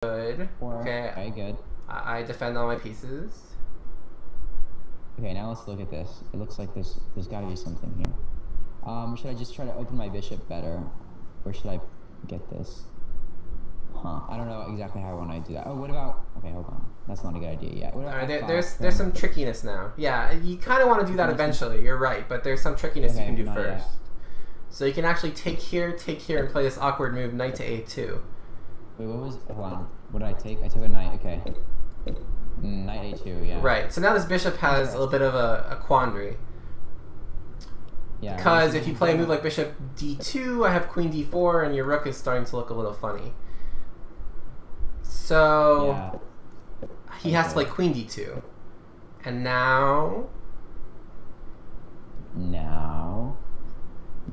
Good. Okay. Okay, good. I defend all my pieces. Okay, now let's look at this. It looks like there's got to be something here. Should I just try to open my bishop better, or should I get this? Huh? I don't know exactly how I want to do that. Oh, what about? Okay, hold on. That's not a good idea yet. What about there's some trickiness now. Yeah, you kind of want to do that eventually. You're right, but there's some trickiness you can do first. Yet. So you can actually take here, and play this awkward move, knight to a2. Wait, what was? Hold on. What did I take? I took a knight. Okay. Knight a2. Yeah. Right. So now this bishop has a little bit of a quandary. Yeah. Because if you play a move like bishop d2, I have queen d4, and your rook is starting to look a little funny. So he has to play queen d2, and now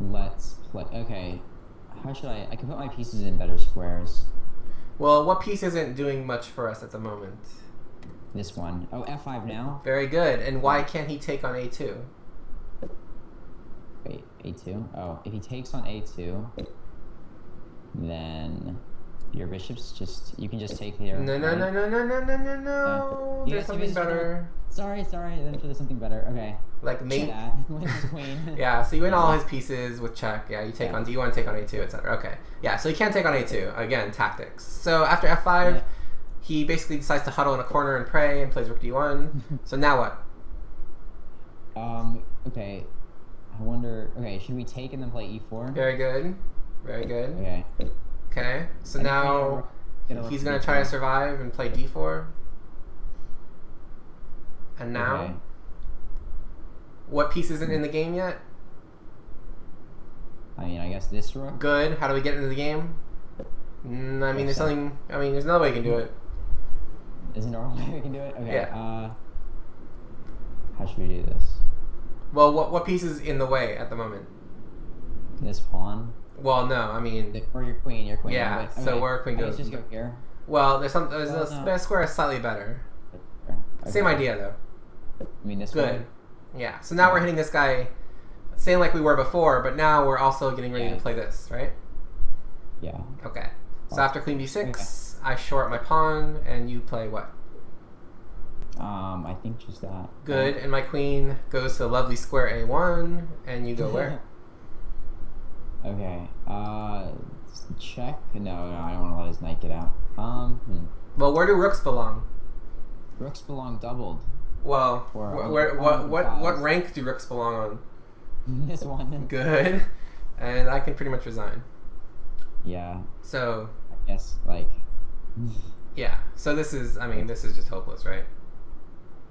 let's play. Okay, how should I can put my pieces in better squares. Well, what piece isn't doing much for us at the moment? This one. Oh, f5 now. Very good. And why can't he take on a2? Wait, a2. Oh, if he takes on a2, then your bishop's just, you can just take here. No. There's something better. Sorry. Then there's something better. Okay. Like mate. With his queen. Yeah. So you win all his pieces with check. Yeah. You take on d1, take on a2, etc. Okay. Yeah. So you can't take on a2 again. Tactics. So after f5, he basically decides to huddle in a corner and pray and plays rook d1. So now what? Okay. I wonder. Okay. Should we take and then play e4? Very good. Very good. Okay. Okay, so now he's going to try to survive and play d4. And now, what piece isn't in the game yet? I mean, I guess this rook. Good. How do we get into the game? I mean, there's something. I mean, there's another way you can do it. Isn't there a way we can do it? Okay. Yeah. How should we do this? Well, what piece is in the way at the moment? This pawn. Well, no, I mean... Or your queen. Yeah, okay. So where queen goes... Let's just go here. Well, there's a square is slightly better. Okay. Same idea, though. I mean, this Good. One? Yeah, so now we're hitting this guy, same like we were before, but now we're also getting ready to play this, right? Yeah. Okay. So after queen b6, I shore up my pawn, and you play what? I think just that. Good, and my queen goes to the lovely square a1, and you go where? Okay. Check. No, I don't want to let his knight get out. Well, where do rooks belong? Rooks belong doubled. Well, what rank do rooks belong on? This one. Good, and I can pretty much resign. Yeah. So. I guess like. Yeah. So this is. I mean, this is just hopeless, right?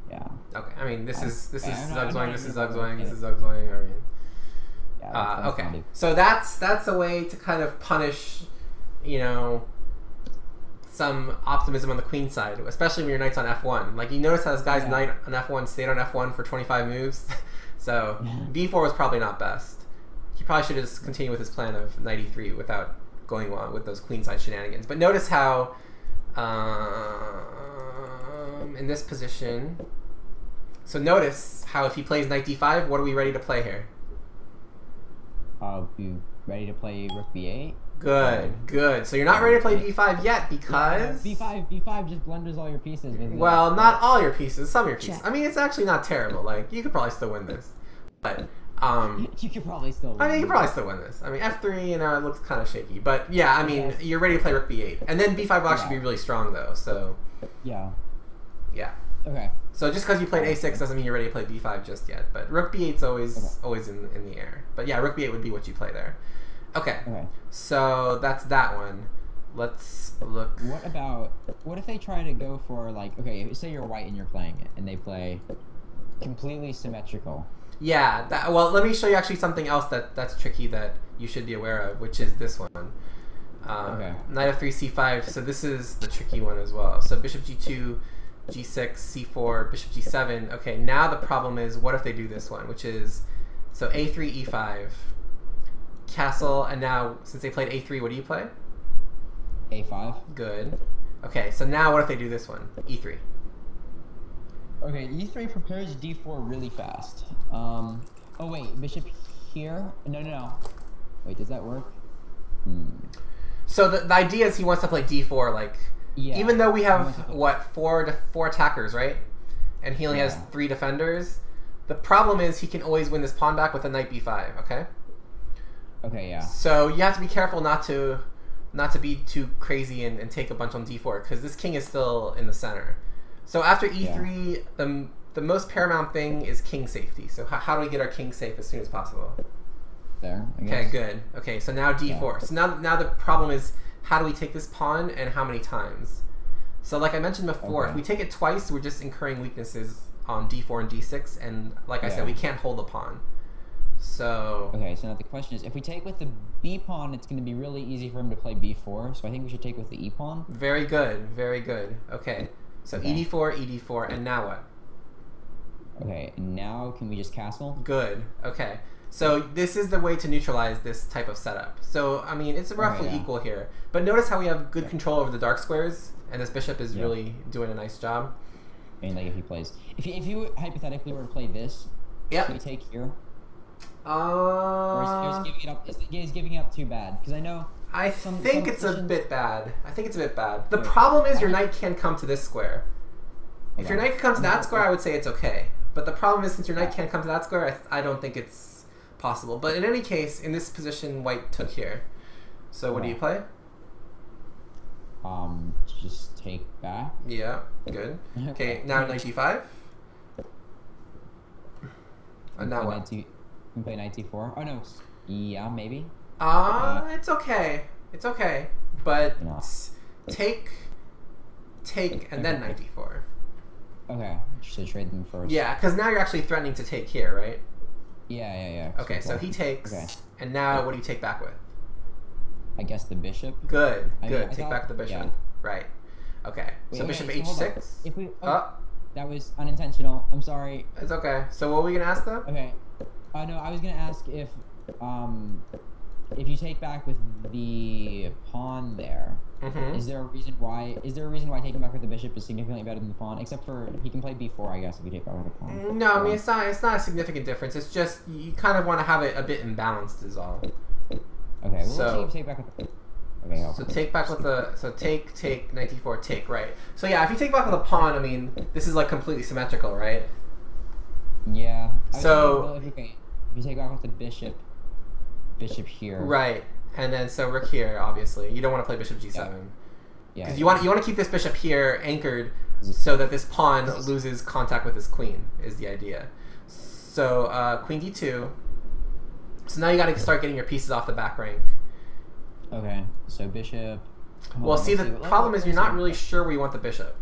Yeah. Okay. I mean, this is Zug's Wang. This is Zug's Wang. This is Zug's Wang. I mean. Okay, so that's a way to kind of punish, you know, some optimism on the queen side, especially when your knight's on f1. Like, you notice how this guy's knight on f1 stayed on f1 for 25 moves, so b4 was probably not best. He probably should have just continued with his plan of knight e3 without going on with those queenside shenanigans. But notice how, in this position, so notice how if he plays knight d5, what are we ready to play here? Be ready to play rook b8. Good. So you're not ready to play b5 yet because b5 just blunders all your pieces. Well, not all your pieces, some of your pieces. I mean, it's actually not terrible. Like, you could probably still win this, but you could probably still win. I mean, you could probably still win this. I mean, f3, you know, it looks kind of shaky, but yeah, I mean, you're ready to play rook b8, and then b5 will actually be really strong though. So yeah. Okay. So just because you played a6 doesn't mean you're ready to play b5 just yet. But rook b8's always in the air. But yeah, rook b8 would be what you play there. Okay. So that's that one. Let's look. What if they try to go for like, okay, say you're white and you're playing it, and they play completely symmetrical. Yeah. Well, let me show you actually something else that's tricky that you should be aware of, which is this one. Knight f3 c5. So this is the tricky one as well. So bishop g2. G6, C4, bishop G7. Okay, now the problem is, what if they do this one, which is, so A3, E5, castle, and now, since they played A3, what do you play? A5. Good. Okay, so now what if they do this one, E3? Okay, E3 prepares D4 really fast. Oh wait, bishop here? No. Wait, does that work? So the idea is he wants to play D4, like, Yeah. Even though we have what four attackers, right? And he only has 3 defenders. The problem is he can always win this pawn back with a knight b5. Okay. Okay. Yeah. So you have to be careful not to be too crazy and take a bunch on d4 because this king is still in the center. So after e3, the most paramount thing is king safety. So how do we get our king safe as soon as possible? There. I guess. Okay, good. Okay, so now d4. Yeah. So now the problem is how do we take this pawn and how many times? So like I mentioned before, if we take it twice, we're just incurring weaknesses on d4 and d6, and like I said, we can't hold the pawn. So okay, so now the question is, if we take with the b pawn, it's going to be really easy for him to play b4. So I think we should take with the e pawn. Very good, very good. Okay, so ed4, ed4, and now what? Okay, now can we just castle? Good. Okay, so this is the way to neutralize this type of setup. So I mean, it's roughly equal here, but notice how we have good control over the dark squares, and this bishop is really doing a nice job. I mean, like if he plays, if you hypothetically were to play this, should we take here? Or is giving it up? Is giving it up too bad? Because I know. I think it's a bit bad. The problem is your knight can't come to this square. If your knight can come to that square, I would say it's okay. But the problem is since your knight can't come to that square, I don't think it's possible. But in any case, in this position, white took here. So what do you play? Just take back. Yeah, good. Okay, now knight d5. And now what? You can play knight d4. Oh no, yeah, maybe. It's okay. It's okay. But take, and then knight d4. Okay, should trade them first. Yeah, because now you're actually threatening to take here, right? Yeah. Okay, so he takes, and now what do you take back with? I guess the bishop. Good. Take back the bishop. Yeah. Right. Okay. So bishop h6. If we, that was unintentional. I'm sorry. It's okay. So what were we gonna ask though? Okay. No, I was gonna ask if you take back with the pawn there, is there a reason why? Taking back with the bishop is significantly better than the pawn? Except for he can play b4, I guess, if you take back with the pawn. No, I mean it's not a significant difference. It's just you kind of want to have it a bit imbalanced, is all. Okay. Well, let's take back with the. Okay, so take back with the take knight d4 take, right. So yeah, if you take back with a pawn, I mean this is like completely symmetrical, right? Yeah. So if you take back with the bishop here. Right. And then so rook here, obviously. You don't want to play bishop g7. Yeah. Because you want to keep this bishop here anchored so that this pawn loses contact with this queen is the idea. So queen d2. So now you got to start getting your pieces off the back rank. Okay, so bishop. Well, see, the problem is you're not really sure where you want the bishop.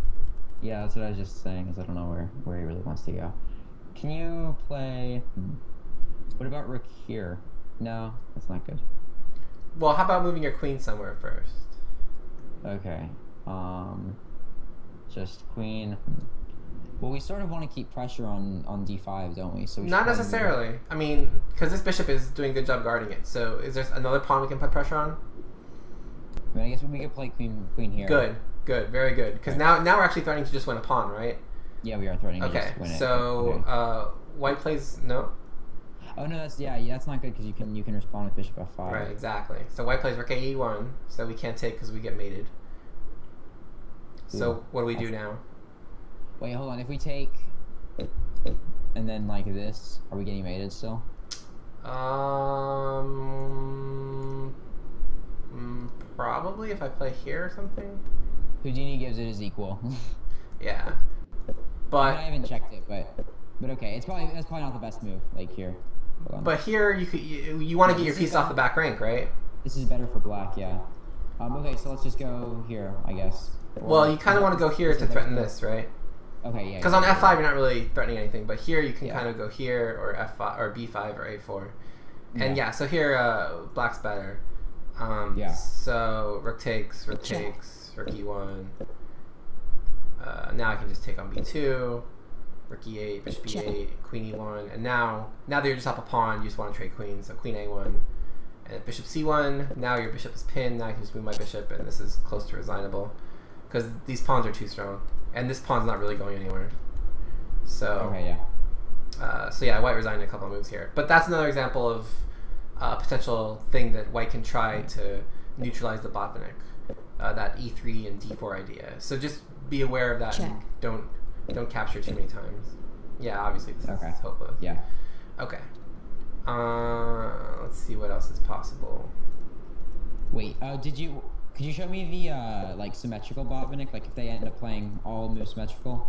Yeah, that's what I was just saying, is I don't know where he really wants to go. Can you play... What about rook here? No, that's not good. Well, how about moving your queen somewhere first? Okay. Just queen... Well, we sort of want to keep pressure on d5, don't we? So not necessarily. I mean, because this bishop is doing a good job guarding it. So is there another pawn we can put pressure on? I mean, I guess we could play queen here. Good, very good. Because now we're actually threatening to just win a pawn, right? Yeah, we are threatening to just win it. So white plays no. Oh no, that's not good because you can respond with bishop f5. Right, exactly. So white plays rook e1, so we can't take because we get mated. So what do we do now? Wait, hold on. If we take and then like this, are we getting mated still? Probably if I play here or something. Houdini gives it as equal. Yeah, but I haven't checked it, but okay, that's probably not the best move. Like here. But here you want to get your piece off the back rank, right? This is better for black, yeah. Okay, so let's just go here, I guess. Well, you kind of want to go here to threaten this, right? Okay, yeah. Because on f5 you're not really threatening anything, but here you can kind of go here or f5 or b5 or a4, and so here black's better. So rook takes, rook e1. Now I can just take on b2, rook e8, bishop e8, queen e1, and now that you're just up a pawn, you just want to trade queens. So queen a1 and bishop c1. Now your bishop is pinned. Now I can just move my bishop, and this is close to resignable because these pawns are too strong. And this pawn's not really going anywhere. So white resigned a couple of moves here. But that's another example of a potential thing that white can try to neutralize the botvinnik. that e3 and d4 idea. So just be aware of that. Check. And don't capture too many times. Yeah, obviously this is hopeless. Yeah. Okay. Let's see what else is possible. Wait, could you show me the like symmetrical Botvinnik? Like if they end up playing all moves symmetrical?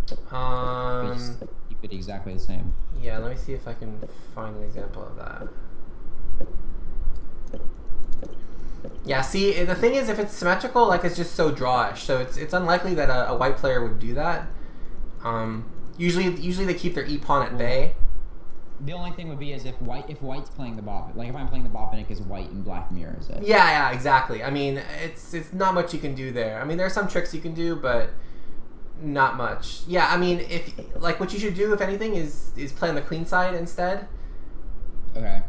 Just keep it exactly the same. Yeah, let me see if I can find an example of that. Yeah, see, the thing is, if it's symmetrical, like, it's just so drawish, so it's unlikely that a white player would do that. Usually they keep their e-pawn at bay. The only thing would be is if white's playing the Botvinnik, like if I'm playing the Botvinnik as white and black mirrors it. Yeah, exactly. I mean, it's not much you can do there. I mean, there are some tricks you can do, but not much. Yeah, I mean, if like what you should do, if anything, is play on the queen side instead. Okay.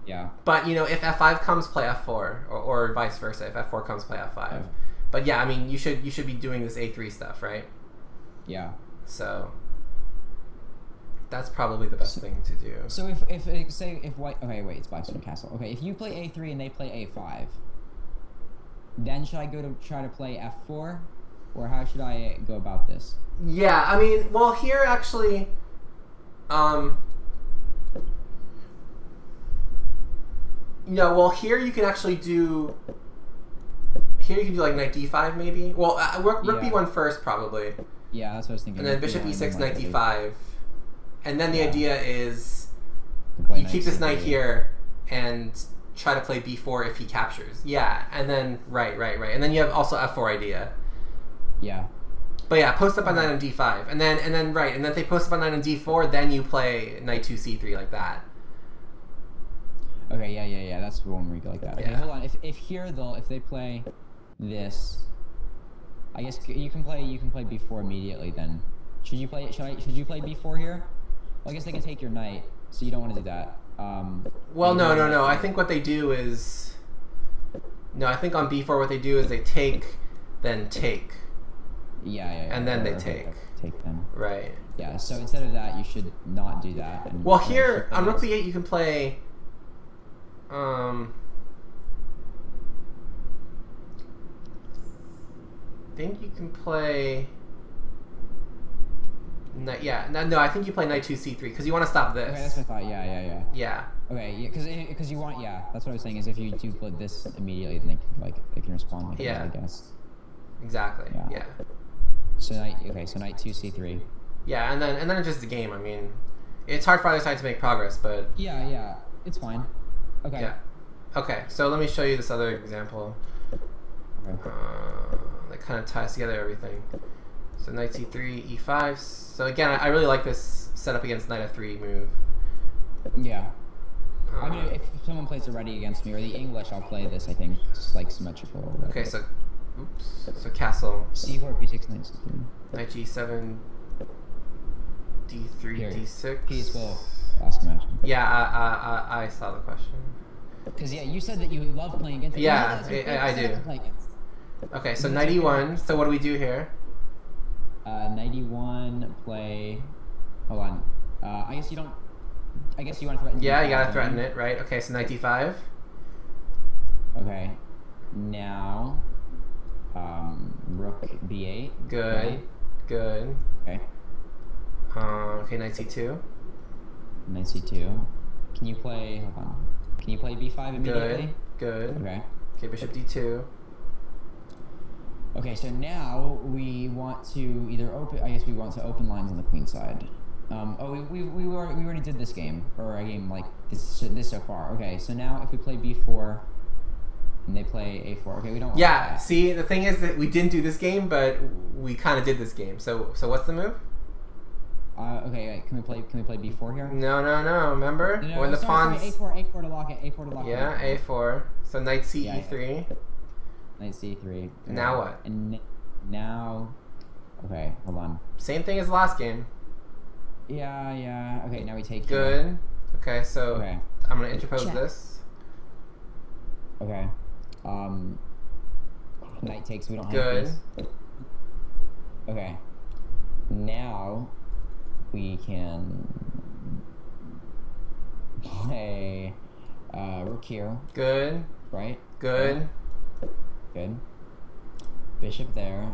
Yeah. But you know, if f5 comes, play f4, or vice versa. If f4 comes, play f5. Yeah. But yeah, I mean, you should be doing this a3 stuff, right? Yeah. So that's probably the best thing to do. So if white, okay, wait, it's Blackstone Castle. Okay, if you play a3 and they play a5, then should I try to play f4, or how should I go about this? Yeah, I mean, well, here actually, well, here you can actually do. Here you can do like knight d5 maybe. Well, rook b1 first probably. Yeah, that's what I was thinking. And then bishop e6, knight d5, and then the idea is you you keep this knight here and try to play b4 if he captures. Yeah, and then right, and then you have also f4 idea. Yeah. But yeah, post up on knight on d5, and then if they post up on knight on d4, then you play knight 2 c3 like that. Okay, yeah. That's the one where you go like that. Okay, Yeah. hold on. If they play this, I guess you can play b4 immediately. Then should you play b4 here? Well, I guess they can take your knight, so you don't want to do that. Well, no. I think what they do is I think on b4 what they do is they take, then take. Yeah. And then they take. Take them. Right. Yeah. So instead of that, you should not do that. And well, here on rook b8 you can play. I think you can play. No, I think you play knight 2 c3 because you want to stop this. Okay, that's what I thought. Yeah. Yeah. Okay, yeah, because you want, that's what I was saying is if you do play this immediately, then they can respond like that, I guess. Exactly. Yeah. So knight 2 c3. Yeah, and then it's just a game. I mean, it's hard for either side to make progress, but yeah, it's fine. Okay. Yeah. Okay, so let me show you this other example. Okay. That kind of ties together everything. So knight c3, e5. So again, I really like this setup against knight f3 move. Yeah. I mean, if someone plays it ready against me, or the English, I'll play this, I think, just like symmetrical. Okay, so, so castle. c4, b6, knight c3. Knight g7, d3, Here. d6. Please will ask match. Yeah, I saw the question. Because, you said that you love playing against it. Yeah, I do. Okay, so knight e1. So what do we do here? Knight e1, play... Hold on. I guess you don't... I guess you want to threaten... Yeah, you gotta threaten it, right? Okay, so knight d5. Okay. Now... rook b8. Good. Right? Good. Okay. Okay, knight c2. Knight c2. Can you play... Hold on. Can you play b5 immediately? Good. Okay. Okay, bishop d2. Okay, so now we want to either open... I guess we want to open lines on the queen side. We already did this game, or a game like this so far. Okay, so now if we play b4 and they play a4, okay, we don't want Yeah, that. see, the thing is that we didn't do this game, but we kind of did this game. So what's the move? Okay, wait, can we play b4 here? No, remember? No, when the pawns... sorry, a4 to lock it, a4 to lock it. Yeah, a4. So knight c e3. Knight c3. Now what? And now... Okay, hold on. Same thing as the last game. Yeah. Okay, now we take... Good. Here. Okay, so Okay. I'm going to interpose Check. this. Okay. Knight takes, we don't have Good. this. Okay. Now we can play rook here, Good. right? Good. Good. Bishop there.